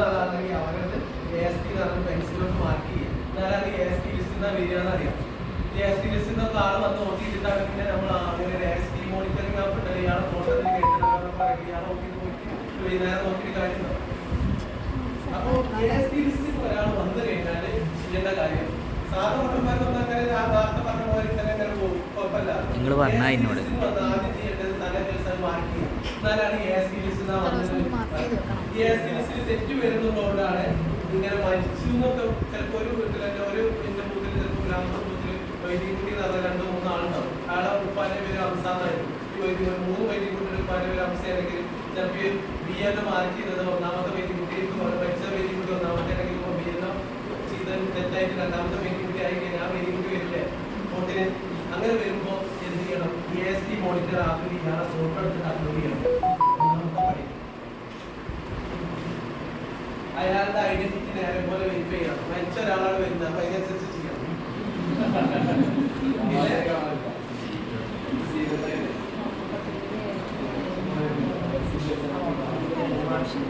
ആളാണെങ്കിൽ അവരത് AST പെൻസിലോട്ട് mark ചെയ്യും. എന്നാലാണ് AST ലിസ്റ്റ് വരികയെന്ന് അറിയാം. AST ലിസ്റ്റിൽ ആള് വന്ന് നോക്കിയിട്ടാണ് പിന്നെ നമ്മൾ അങ്ങനെ AST മോണിറ്ററിംഗ് ആപ്പ് ഉണ്ടല്ലോ, ഇയാളെ ഫോട്ടോയിൽ കേട്ടിട്ട് ഇയാളെ നോക്കിയിട്ട് വൈകുന്നേരം നോക്കിയിട്ട് കാര്യമുണ്ടോ? അപ്പോൾ AST ലിസ്റ്റിൽ ഒരാൾ വന്നു കഴിഞ്ഞാൽ ചെയ്യേണ്ട കാര്യം സാധാരണമാർക്കൊന്നും അങ്ങനെ വാർത്ത പറഞ്ഞ പോലെ തന്നെ അങ്ങനെ പോകും, കുഴപ്പമില്ല. നിങ്ങൾ പറഞ്ഞാൽ എന്നോട് ആദ്യം ചെയ്യേണ്ടത് തലേ ദിവസം മാർക്ക് ചെയ്യും. എന്നാലാണ് AST ലിസ്റ്റ് AST ലിസ്റ്റിൽ തെറ്റ് വരുന്നതുകൊണ്ടാണ് ഇങ്ങനെ മരിച്ചു എന്നൊക്കെ ചിലപ്പോൾ ഒരു വീട്ടിൽ തന്നെ ഒരു എന്റെ ബൂത്തിൽ ചിലപ്പോൾ ഗ്രാമ ബൂത്തിൽ വൈദ്യുതി എന്ന് പറഞ്ഞാൽ 2-3 ആളുണ്ടാവും. അയാളെ ഉപ്പാന്റെ പേര് അംസാന്നായിരുന്നു. ഈ വൈദ്യുതി 3 വൈദ്യുതിയുടെ ഉപ്പാന്റെ പേര് അംസയാണെങ്കിൽ ചിലപ്പോൾ BA മാർക്ക് ചെയ്തത് ഒന്നാമത്തെ വൈദ്യുതിക്ക് മരിച്ച വൈദ്യുതി ഒന്നാമത്തെ ആണെങ്കിൽ BA ചെയ്ത തെറ്റായിട്ട് രണ്ടാമത്തെ വൈദ്യുതി ആയി കഴിഞ്ഞാൽ ആ വൈദ്യുതി വരില്ലേ വോട്ടിന്. അങ്ങനെ വരുമ്പോൾ എന്ത് ചെയ്യണം? AST മോണിറ്റർ ആക്കി ഇയാളെ ഫോട്ടോ എടുത്തിട്ട് അപ്ലോഡ് ചെയ്യണം. അയാളുടെ ഐഡന്റിറ്റി നേരെ പോലെ വെരിഫൈ ചെയ്യണം. മരിച്ച ഒരാളാണ് വരുന്നത്, അപ്പൊ അതിനനുസരിച്ച് ചെയ്യണം.